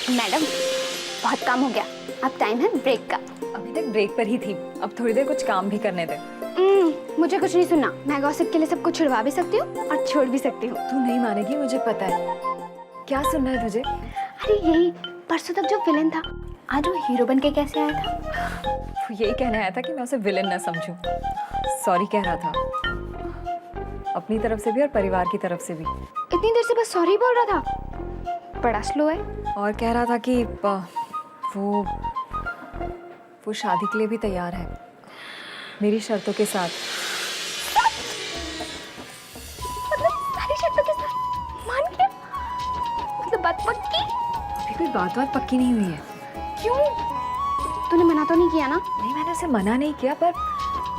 Madam बहुत काम हो गया, अब टाइम है ब्रेक का। अभी तक ब्रेक पर ही थी, अब थोड़ी देर कुछ काम भी करने दे। मुझे कुछ नहीं सुनना। मैं गॉसिप के लिए सबको छुड़वा भी सकती हूँ और छोड़ भी सकती हूँ। तू नहीं मानेगी, मुझे पता है। क्या सुनना है तुझे? अरे यही परसों तक जो विलन था, आज वो हीरो बन के कैसे आया था? वो यही कहने आया था कि मैं उसे विलन ना समझूं। सॉरी कह रहा था, अपनी तरफ से भी और परिवार की तरफ से भी। इतनी देर से बस सॉरी बोल रहा था, बड़ा स्लो है। और कह रहा था कि वो शादी के लिए भी तैयार है, मेरी शर्तों के साथ। मतलब सारी शर्तों के साथ मान गया? मतलब बात पक्की? अभी कोई बात पक्की नहीं हुई है। क्यों? तूने मना तो नहीं किया ना? नहीं, मैंने उसे मना नहीं किया, पर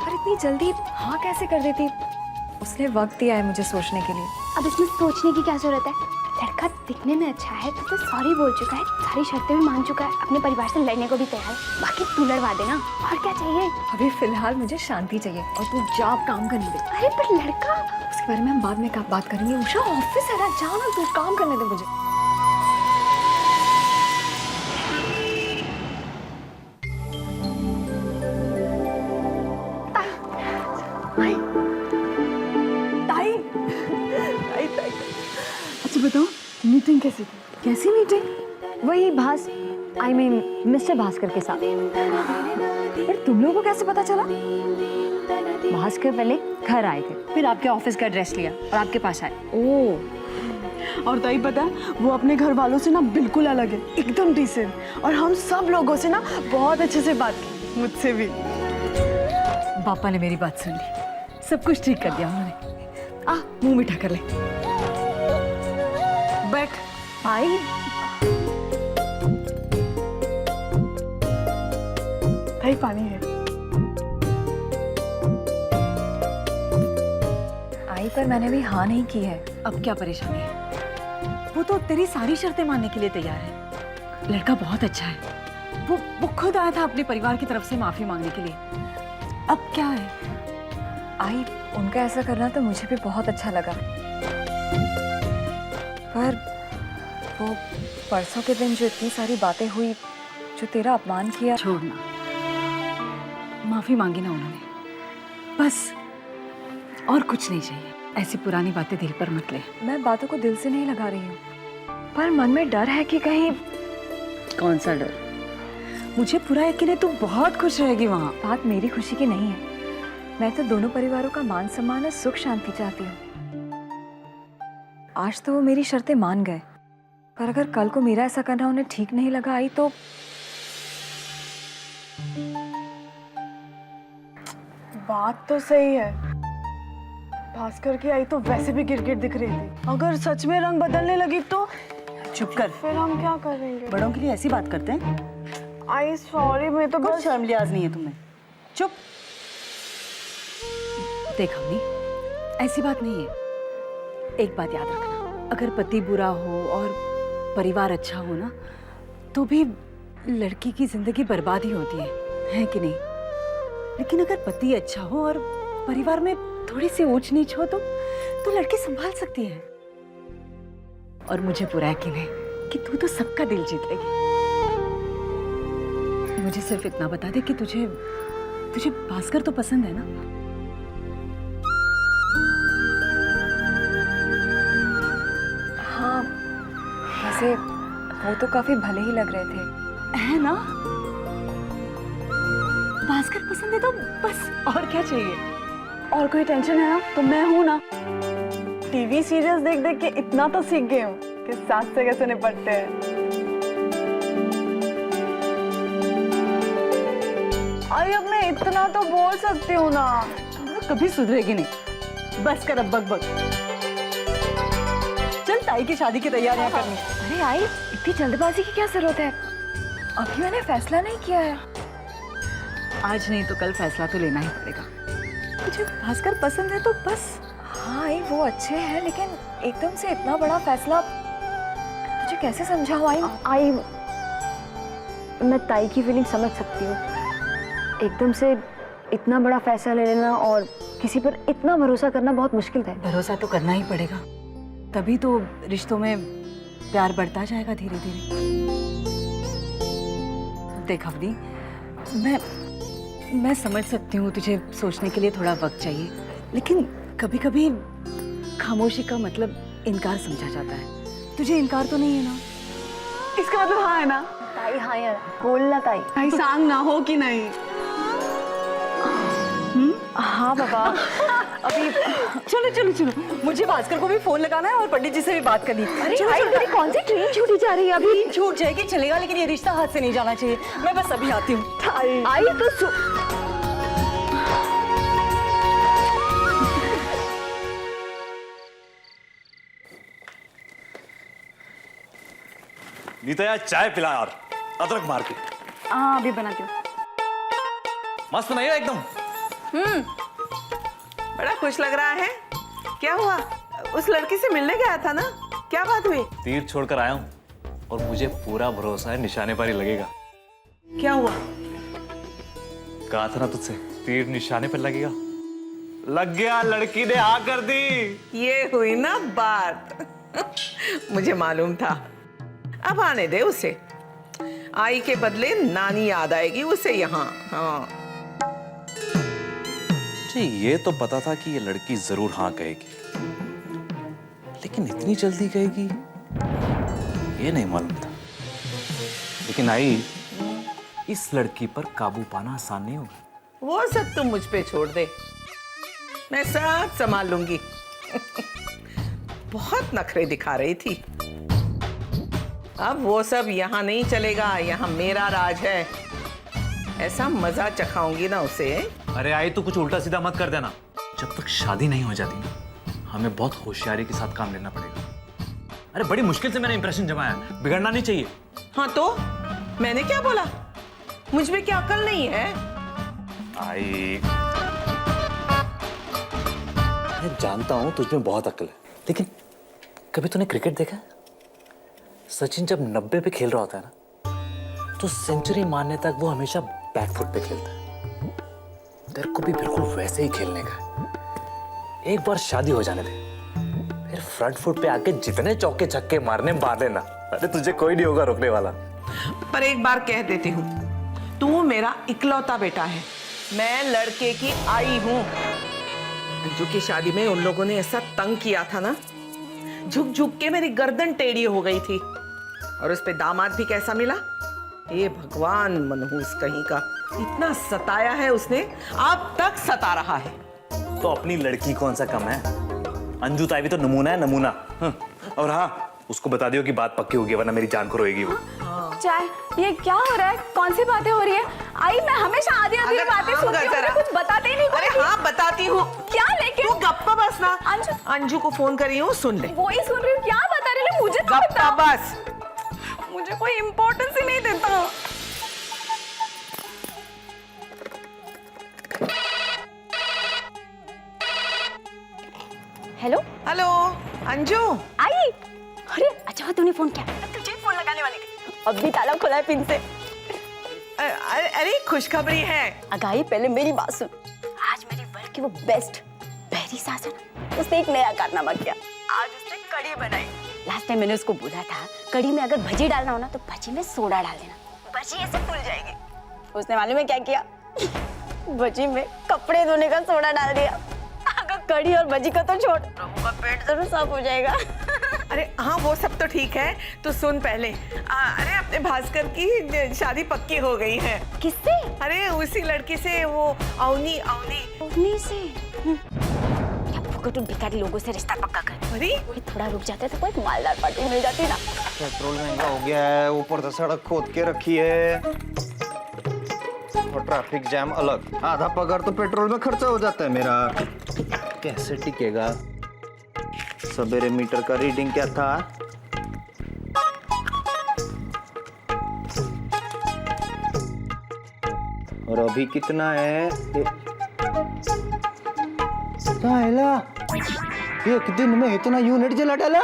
इतनी जल्दी हाँ कैसे कर देती? उसने वक्त दिया है मुझे सोचने के लिए। अब इसमें सोचने की क्या जरूरत है? लड़का दिखने में अच्छा है तो सॉरी बोल चुका है, सारी शर्तें भी मान चुका है, अपने परिवार से लड़ने को भी तैयार है। बाकी तू लड़वा देना, और क्या चाहिए? अभी फिलहाल मुझे शांति चाहिए और तू जा काम करने दे। अरे पर लड़का, उसके बारे में हम बाद में बात करेंगे। उषा ऑफिस है ना, जा ना, तू काम करने दे मुझे। अच्छा बताओ, मीटिंग कैसी थी? कैसी मीटिंग? वही मिस्टर भास्कर के साथ। पर तुम लोगों को कैसे पता चला? भास्कर पहले घर आए थे, फिर आपके ऑफिस का एड्रेस लिया और आपके पास आए। ओह, और ताई पता है, वो अपने घर वालों से ना बिल्कुल अलग है, एकदम डिसेंट। और हम सब लोगों से ना बहुत अच्छे से बात की, मुझसे भी। पापा ने मेरी बात सुन ली, सब कुछ ठीक कर दिया उन्होंने। मुंह मीठा कर ले। बैठ। आई ताई पानी है। आई, पर मैंने भी हाँ नहीं की है। अब क्या परेशानी है? वो तो तेरी सारी शर्तें मानने के लिए तैयार है। लड़का बहुत अच्छा है। वो खुद आया था अपने परिवार की तरफ से माफी मांगने के लिए। अब क्या है? आई, उनका ऐसा करना तो मुझे भी बहुत अच्छा लगा, पर वो परसों के दिन जो इतनी सारी बातें हुई, जो तेरा अपमान किया। छोड़ना, माफी मांगी ना उन्होंने, बस, और कुछ नहीं चाहिए। ऐसी पुरानी बातें दिल पर मत ले। मैं बातों को दिल से नहीं लगा रही हूँ, पर मन में डर है कि कहीं। कौन सा डर? मुझे पूरा यकीन है तू बहुत खुश रहेगी वहाँ। बात मेरी खुशी की नहीं है, मैं तो दोनों परिवारों का मान सम्मान और सुख शांति चाहती हूँ। आज तो वो मेरी शर्तें मान गए, पर अगर कल को मेरा ऐसा करना उन्हें ठीक नहीं लगा आई तो। बात तो सही है, भास्कर की आई तो वैसे भी गिरगिट दिख रही थी। अगर सच में रंग बदलने लगी तो चुप कर। फिर हम क्या करेंगे? बड़ों के लिए ऐसी बात करते हैं? आई सॉरी, मैं तो कुछ बस। शर्म लिहाज नहीं है तुम्हें। चुप। देख अम्मी, ऐसी बात नहीं है। एक बात याद रखना, अगर पति बुरा हो और परिवार अच्छा हो ना, तो भी लड़की की जिंदगी बर्बाद ही होती है कि नहीं? लेकिन अगर पति अच्छा हो और परिवार में थोड़ी सी ऊंच नीच हो तो लड़की संभाल सकती है। और मुझे पूरा यकीन है कि तू तो सबका दिल जीत लेगी। मुझे सिर्फ इतना बता दे कि तुझे भास्कर तो पसंद है ना? हाँ, वैसे वो तो काफी भले ही लग रहे थे। है ना? भास्कर पसंद है तो बस, और क्या चाहिए? और कोई टेंशन है ना तो मैं हूं ना। टीवी सीरियल्स देख देख के इतना तो सीख गई हूँ कि सास से कैसे निपटते हैं। अरे अब मैं इतना तो बोल सकती हूँ ना। कभी सुधरेगी नहीं। बस कर अब बक। चल ताई की शादी की तैयारियां करनी। अरे आई, इतनी जल्दबाजी की क्या जरूरत है? अभी मैंने फैसला नहीं किया है। आज नहीं तो कल फैसला तो लेना ही पड़ेगा। मुझे भास्कर पसंद है तो बस। हाँ आई, वो अच्छे हैं, लेकिन एकदम से इतना बड़ा फैसला तुझे कैसे समझाऊं? आई मैं ताई की फीलिंग समझ सकती हूँ। एकदम से इतना बड़ा फैसला ले लेना और किसी पर इतना भरोसा करना बहुत मुश्किल है। भरोसा तो करना ही पड़ेगा, तभी तो रिश्तों में प्यार बढ़ता जाएगा धीरे धीरे। देख अवनी, मैं समझ सकती हूँ तुझे सोचने के लिए थोड़ा वक्त चाहिए, लेकिन कभी कभी खामोशी का मतलब इनकार समझा जाता है। तुझे इनकार तो नहीं है ना? इसका मतलब हाँ है ना? ताई हाँ यार, बोलना ताई। ताई सांग ना हो कि नहीं? हाँ बाबा। अभी चलो चलो चलो, मुझे भास्कर को भी फोन लगाना है और पंडित जी से भी बात करनी है। अरे आई, तेरी कौन सी ट्रेन छूटी जा रही है अभी? छूट जाएगी चलेगा, लेकिन ये रिश्ता हाथ से नहीं जाना चाहिए। मैं बस अभी आती हूँ। आई तो नीता यार चाय पिला यार, अदरक मार के। हाँ अभी बनाती हूँ। मस्त बनाइए एकदम। बड़ा खुश लग रहा है। क्या हुआ? उस लड़की से मिलने गया था ना, क्या बात हुई? तीर छोड़कर आया हूँ और मुझे पूरा भरोसा है निशाने पर ही लगेगा। क्या हुआ? कहा था ना तुझसे, तीर निशाने पर लगेगा। लग गया, लड़की ने हाँ कर दी। ये हुई ना बात। मुझे मालूम था। अब आने दे उसे। आई के बदले नानी याद आएगी उसे यहाँ। हाँ मुझे ये तो पता था कि ये लड़की जरूर हाँ कहेगी, लेकिन इतनी जल्दी कहेगी ये नहीं मालूम था। लेकिन आई, इस लड़की पर काबू पाना आसान नहीं होगा। वो सब तुम मुझ पे छोड़ दे, मैं सब संभाल लूंगी। बहुत नखरे दिखा रही थी। अब वो सब यहाँ नहीं चलेगा, यहाँ मेरा राज है। ऐसा मजा चखाऊंगी ना उसे। अरे आई, तू कुछ उल्टा सीधा मत कर देना। जब तक शादी नहीं हो जाती ना, हमें बहुत होशियारी के साथ काम लेना पड़ेगा। अरे बड़ी मुश्किल से मैंने इंप्रेशन जमाया है, बिगड़ना नहीं चाहिए। हाँ तो मैंने क्या बोला? मुझ में क्या अकल नहीं है? आई, मैं जानता हूं तुझमें बहुत अक्ल है, लेकिन कभी तूने क्रिकेट देखा है? सचिन जब 90 पे खेल रहा होता है ना, तो सेंचुरी मारने तक वो हमेशा बैक फुट पे खेलता है। तेरे को भी बिल्कुल वैसे ही खेलने का है। एक बार शादी हो जाने दे, फिर फ्रंट फुट पे आके जितने चौके छक्के मारने मार लेना। अरे तुझे कोई नहीं होगा रोकने वाला। पर एक बार कह देती हूँ, तू मेरा इकलौता बेटा है। मैं लड़के की आई हूँ। अंजू की शादी में उन लोगों ने ऐसा तंग किया था ना, झुक झुक के मेरी गर्दन टेढ़ी हो गई थी। और उस पे दामाद भी कैसा मिला? ये भगवान, मनहूस कहीं का। इतना सताया है उसने, अब तक सता रहा है। तो अपनी लड़की कौन सा कम है? अंजू ताई भी तो नमूना है, नमूना। और हाँ, उसको बता दियो कि बात पक्की होगी, वरना मेरी जान को रोएगी वो। चाय, ये क्या हो रहा है? कौन सी बातें हो रही है? आई, मैं हमेशा आधी आधी बातें सुनती हूँ, मुझे कुछ बताते ही नहीं। अरे हाँ बताती हूँ। क्या? लेकिन तू गप्पा बस ना। अंजू को फोन करी हूँ, सुन ले। वो ही सुन रही हूँ। क्या बता रही है? मुझे तो गप्पा बता। बस। मुझे कोई इम्पोर्टेंस ही नहीं देता। Hello hello Anju. आई, अरे अच्छा तूने फोन किया, तुझे फोन लगाने वाली थी। अब भी ताला खुला है पिन से। अरे खुशखबरी है। अगाई, पहले मेरी बात सुन। आज मेरी वर्ल्ड की वो बेस्ट बहरी सास है ना, उसने एक नया कारनामा किया। आज उसने कढ़ी बनाई। लास्ट टाइम मैंने उसको बोला था, कढ़ी में अगर भजी डालना हो ना, तो भजी में सोडा डाल देना, भजी ऐसे फूल जाएगी। उसने मालूम है क्या किया? भजी में कपड़े धोने का सोडा डाल दिया। अगर कढ़ी और भजी का तो छोड़, प्रभु का पेट जरूर साफ हो जाएगा। अरे हाँ वो सब तो ठीक है, तो सुन पहले। अरे अपने भास्कर की शादी पक्की हो गई है। किससे? अरे उसी लड़की से, वो अवनी। उन्हीं से। क्या फुकट भिखारी लोगों से रिश्ता पक्का कर। अरे कोई थोड़ा रुक जाता तो कोई मालदार पार्टी मिल जाती ना। पेट्रोल महंगा हो गया है, ऊपर से सड़क खोद के रखी है और ट्रैफिक जैम अलग। आधा पगार तो पेट्रोल में खर्चा हो जाता है मेरा। कैसे टिकेगा? सवेरे मीटर का रीडिंग क्या था? और अभी कितना है? एक दिन में इतना यूनिट जला डाला?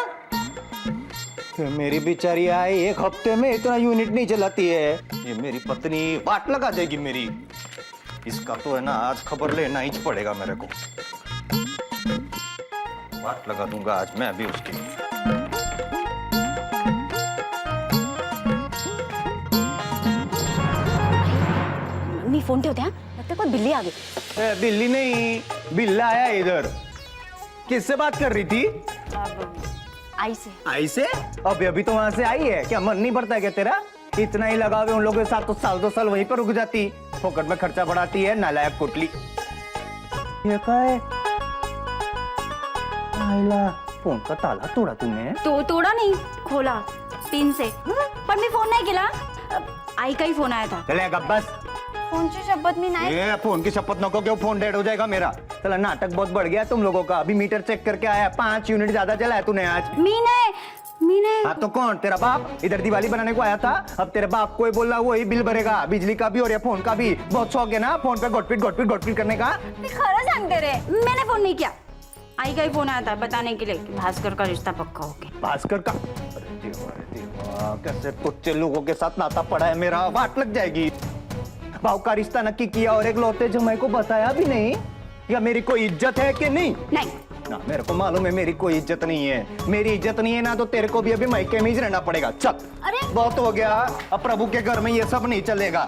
मेरी बेचारी आई एक हफ्ते में इतना यूनिट नहीं चलाती है। ये मेरी पत्नी वाट लगा देगी मेरी। इसका तो है ना, आज खबर लेना ही पड़ेगा मेरे को। वाट लगा दूंगा आज मैं भी उसकी। फोन ठेवते हैं, लगता है कोई बिल्ली आ गई। ए, बिल्ली नहीं, बिल्ला आया इधर। किससे बात कर रही थी? आई से। आई से? अभी अभी तो वहां से आई है, क्या मन नहीं पड़ता क्या तेरा? इतना ही लगावे उन लोगों के साथ तो साल 2 साल वहीं पर रुक जाती, फोकट में खर्चा बढ़ाती है, नालायक कोटली। ये क्या है? आइला, फोन का ताला तोड़ा तूने? तो तोड़ा नहीं, खोला पिन से। पर मैं फोन नहीं किया, आई का ही फोन आया था। चलेगा बस। फोन की शपथ में नहीं। ये फोन की शपथ नको, क्यों फोन डेड हो जाएगा मेरा। चला, नाटक बहुत बढ़ गया तुम लोगों का। अभी मीटर चेक करके आया, 5 यूनिट ज्यादा चला है तूने आज। मीने हाँ तो कौन? तेरा बाप इधर दिवाली बनाने को आया था। अब तेरे बाप को ही बोल रहा, वही बिल भरेगा, बिजली का भी और ये फोन का भी। बहुत शौक है ना फोन पे गोटपीट करने का। खरा सांगते रे, मैंने फोन नहीं किया। आई का ही फोन आया था बताने के लिए कि भास्कर का रिश्ता पक्का हो गया। भास्कर का? अरे देवा, कैसे तुच्चे लोगों के साथ नाता पड़ा है मेरा, वाट लग जाएगी। भाव का रिश्ता नक्की किया और एक लौते जमाई को बताया भी नहीं। या मेरी कोई इज्जत है कि नहीं? नहीं ना, मेरे को मालूम है मेरी कोई इज्जत नहीं है। मेरी इज्जत नहीं है ना, तो तेरे को भी अभी मायके में ही रहना पड़ेगा। चल, अरे बहुत हो गया। अब प्रभु के घर में ये सब नहीं चलेगा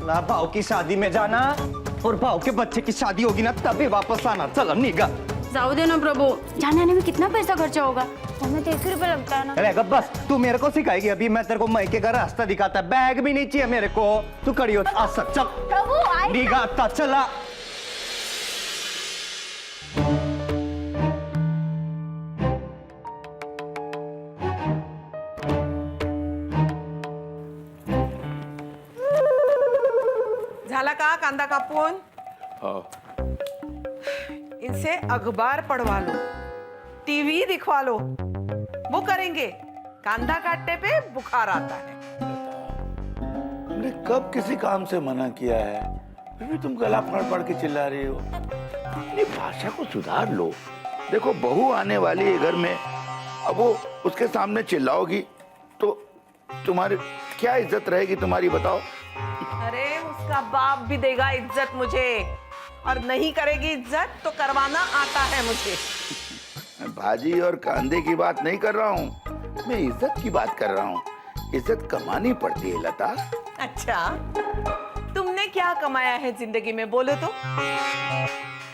ना। भाव की शादी में जाना और भाव के बच्चे की शादी होगी ना, तभी वापस आना। चल निगा। जाओ दे ना प्रभु, जाने आने में कितना पैसा खर्चा होगा? हमें तो 1 रुपया लगता है ना। अरे बस, तू मेरे को सिखाएगी अभी। मैं तेरे को मायके का रास्ता दिखाता, बैग भी नहीं चाहिए मेरे को। तू खड़ी हो, आ सक। चल प्रभु आई। निगा, चला। झाला का कांदा कापून? इनसे अखबार पढ़वा लो, टीवी दिखवा लो, वो करेंगे। कांदा काटने पे बुखार आता है। हमने कब किसी काम से मना किया है, फिर भी तुम गला फाड़ फाड़ के चिल्ला रही हो। अपनी भाषा को सुधार लो। देखो, बहू आने वाली है घर में, अब वो उसके सामने चिल्लाओगी तो तुम्हारी क्या इज्जत रहेगी तुम्हारी, बताओ। अरे उसका बाप भी देगा इज्जत मुझे, और नहीं करेगी इज्जत तो करवाना आता है मुझे। मैं भाजी और कांदे की बात नहीं कर रहा हूँ, मैं इज्जत की बात कर रहा हूँ। इज्जत कमानी पड़ती है लता। अच्छा, तुमने क्या कमाया है जिंदगी में, बोलो तो।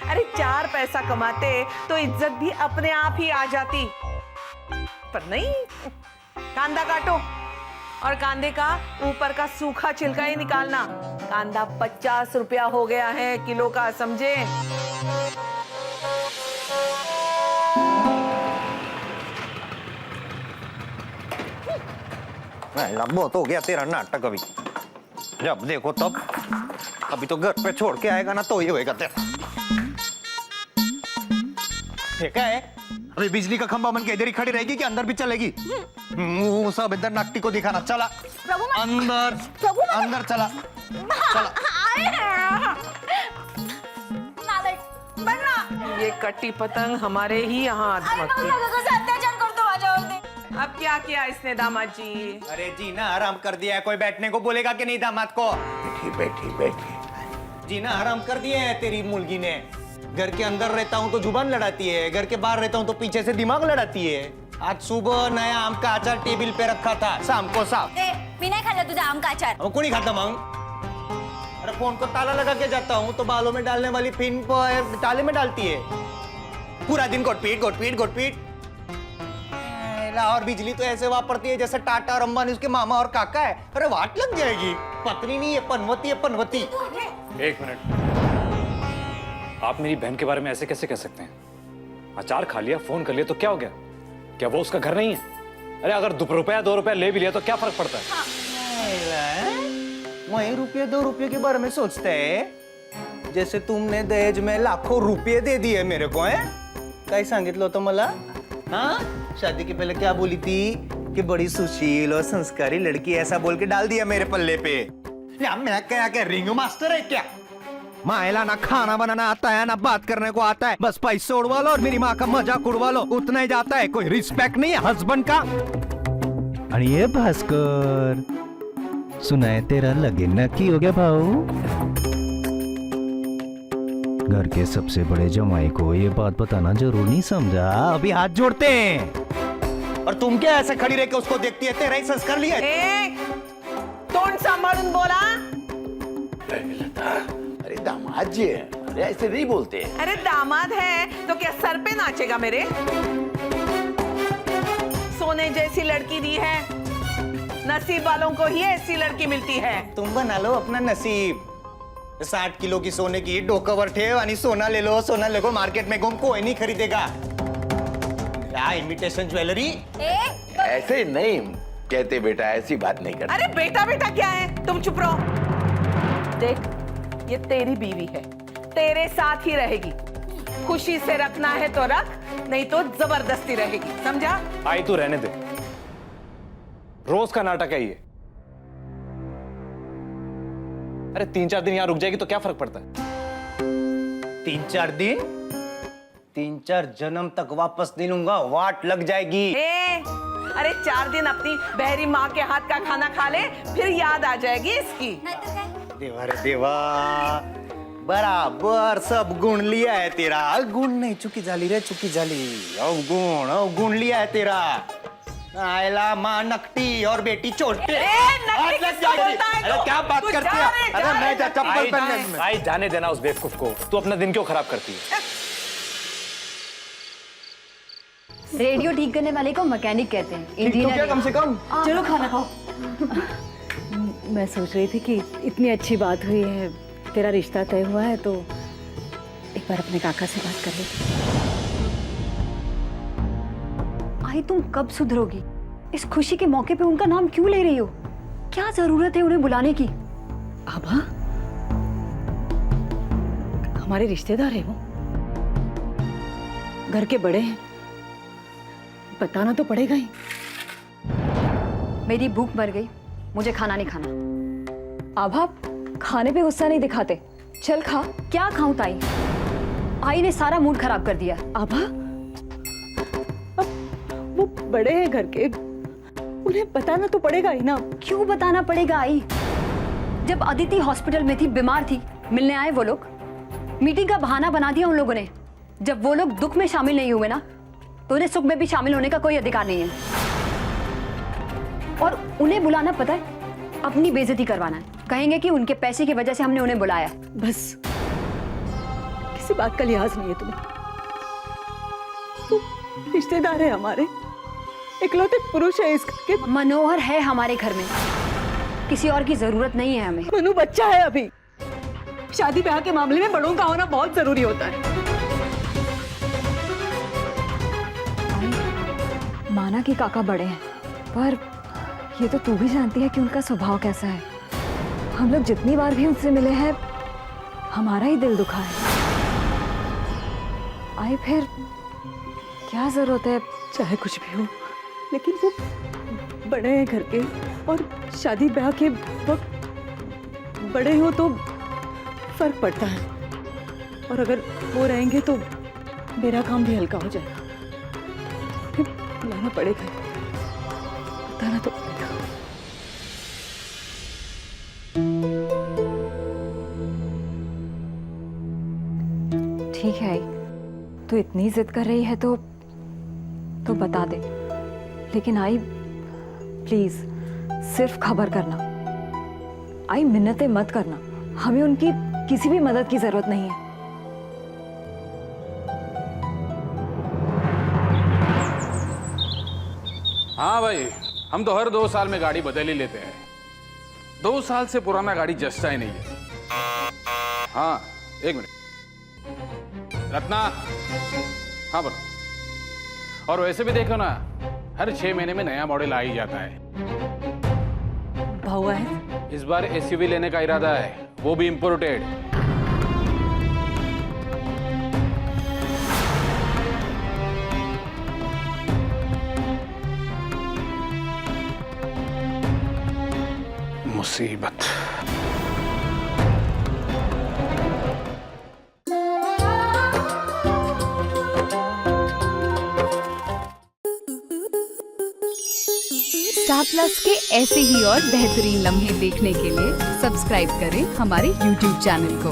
अरे 4 पैसा कमाते तो इज्जत भी अपने आप ही आ जाती, पर नहीं। कांदा काटो और कांदे का ऊपर का सूखा छिलका ही निकालना। कांदा 50 रुपया हो गया है किलो का, समझे? बहुत हो गया तेरा नाटक। अभी जब देखो तब, अभी तो घर पे छोड़ के आएगा ना तो ये होएगा तेरा। ये क्या है? अभी बिजली का खंभा बन के इधर ही खड़ी रहेगी कि अंदर भी चलेगी? मुंह सब इधर नाकटी को दिखाना। चला अंदर, अंदर चला, चला। ये कट्टी पतंग हमारे ही यहाँ आत्महत्या। अब क्या किया इसने दामाद जी? अरे जीना हराम कर दिया है। कोई बैठने को बोलेगा कि नहीं दामाद को? बैठी बैठी बैठी। जीना हराम कर दिया है तेरी मुर्गी ने। घर के अंदर रहता हूँ तो जुबान लड़ाती है, घर के बाहर रहता हूँ तो पीछे से दिमाग लड़ाती है। आज सुबह नया आम का अचार टेबल पे रखा था, शाम को साफ। मी नाही खाल्लं तुझा आम का अचार। अब कोणी खाता मंग? अरे फोन को ताला लगा के जाता हूँ तो बालों में डालने वाली पिन ताले में डालती है। पूरा दिन घोटपीट घोटपीट घोटपीट। और बिजली तो ऐसे वापरती है जैसे टाटा और अंबानी उसके मामा और काका है। अरे वाट लग जाएगी। पत्नी नहीं है, पनवती है, पनवती। 1 मिनट, आप मेरी बहन के बारे में ऐसे कैसे कह सकते हैं? अचार खा लिया, फोन कर लिया तो क्या हो गया? क्या वो उसका घर नहीं है? अरे अगर 2 रुपया 2 रुपया ले भी लिया तो क्या फर्क पड़ता है? वही रुपये 2 रुपये के बारे में सोचते है जैसे तुमने दहेज में लाखों रुपये दे दिए मेरे को। है काय सांगितलं होतं मला? हाँ, शादी के पहले क्या बोली थी कि बड़ी सुशील और संस्कारी लड़की, ऐसा बोल के डाल दिया मेरे पल्ले पे। या मैं क्या रिंग मास्टर है क्या? मायला ना खाना बनाना आता है ना बात करने को आता है, बस पैसे उड़वा लो और मेरी माँ का मजाक उड़वा लो, उतना ही जाता है। कोई रिस्पेक्ट नहीं है हस्बैंड का। और ये भास्कर, सुना है तेरा लगन नक्की हो गया भाऊ? घर के सबसे बड़े जमाई को ये बात बताना जरूर नहीं समझा? अभी हाथ जोड़ते हैं। और तुम क्या ऐसे खड़ी रह के उसको देखती है? तेरा ही संस्कार लिया है। तोंड सांभाळून बोला। अरे दामाद जी है, अरे ऐसे नहीं बोलते। अरे दामाद है तो क्या सर पे नाचेगा मेरे? सोने जैसी लड़की दी है, नसीब वालों को ही ऐसी लड़की मिलती है। तुम बना लो अपना नसीब। 60 किलो की सोने की डोकावर ठेव आणि सोना ले लो, सोना ले को मार्केट में घूम, कोई नहीं खरीदेगा। क्या इमिटेशन ज्वेलरी? ऐसे नहीं कहते बेटा, ऐसी बात नहीं करते। अरे बेटा बेटा क्या है, तुम चुप रहो। देख, ये तेरी बीवी है, तेरे साथ ही रहेगी। खुशी से रखना है तो रख, नहीं तो जबरदस्ती रहेगी, समझा? आई तू रहने दे, रोज का नाटक है ये। अरे 3-4 दिन यहाँ रुक जाएगी तो क्या फर्क पड़ता है? 3-4 दिन? 3-4 जन्म तक वापस नहीं लूंगा, वाट लग जाएगी। अरे 4 दिन अपनी बहरी माँ के हाथ का खाना खा ले, फिर याद आ जाएगी इसकी। देवा रे देवा, बराबर सब गुण लिया है तेरा। गुण नहीं, चुकी जाली रे, चुकी जाली। अवगुण लिया है तेरा। आयला माँ नकटी और बेटी चोटी। अरे क्या बात करती है? अरे मैं चप्पल पहन। आई जाने देना उस बेवकूफ को, तू अपना दिन क्यों खराब करती है? रेडियो ठीक करने वाले को मैकेनिक कहते हैं, तो इंजीनियर क्या कम से कम? चलो खाना खाओ। मैं सोच रही थी कि इतनी अच्छी बात हुई है, तेरा रिश्ता तय हुआ है, तो एक बार अपने काका से बात कर लेते। आई तुम कब सुधरोगी? इस खुशी के मौके पे उनका नाम क्यों ले रही हो? क्या जरूरत है उन्हें बुलाने की? आभा, हमारे रिश्तेदार है वो, घर के बड़े हैं, बताना तो पड़ेगा ही। मेरी भूख मर गई, मुझे खाना नहीं खाना। आभा, खाने पे गुस्सा नहीं दिखाते, चल खा। क्या खाऊं ताई? आई ने सारा मूड खराब कर दिया। आभा, वो बड़े हैं घर के, उन्हें बताना तो पड़ेगा ही ना। क्यों बताना पड़ेगा आई? जब अदिति हॉस्पिटल में थी, बीमार थी, मिलने आए वो लोग। मीटिंग का बहाना बना दिया उन लोगों ने। जब वो लोग दुख में शामिल नहीं हुए ना, तो उन्हें सुख में भी शामिल होने का कोई अधिकार नहीं है। और उन्हें बुलाना पता है, अपनी बेइज्जती करवाना है। कहेंगे कि उनके पैसे की वजह से हमने उन्हें बुलाया। बस, किसी बात का लिहाज नहीं है तुम्हें। तो रिश्तेदार है हमारे, इकलौते पुरुष है इस घर के। मनोहर है हमारे घर में, किसी और की जरूरत नहीं है हमें। मनु बच्चा है अभी, शादी ब्याह के मामले में बड़ों का होना बहुत जरूरी होता है। माना कि काका बड़े हैं, पर ये तो तू भी जानती है कि उनका स्वभाव कैसा है। हम लोग जितनी बार भी उनसे मिले हैं, हमारा ही दिल दुखा है। आई फिर क्या जरूरत है? चाहे कुछ भी हो, लेकिन वो बड़े हैं घर के, और शादी ब्याह के वक्त बड़े हो तो फर्क पड़ता है। और अगर वो रहेंगे तो मेरा काम भी हल्का हो जाएगा। फिर बुलाना पड़ेगा, बताना तो पड़ेगा। ठीक है आई, तू इतनी जिद कर रही है तो बता दे। लेकिन आई प्लीज सिर्फ खबर करना। आई मिन्नतें मत करना, हमें उनकी किसी भी मदद की जरूरत नहीं है। हाँ भाई, हम तो हर 2 साल में गाड़ी बदल ही लेते हैं। 2 साल से पुराना गाड़ी जचता ही नहीं है। हाँ, 1 मिनट। रत्ना, हाँ बोलो। और वैसे भी देखो ना, हर 6 महीने में नया मॉडल आ ही जाता है। भावा है, इस बार एसयूवी लेने का इरादा है, वो भी इंपोर्टेड। मुसीबत। स्टार प्लस के ऐसे ही और बेहतरीन लम्हे देखने के लिए सब्सक्राइब करें हमारे YouTube चैनल को।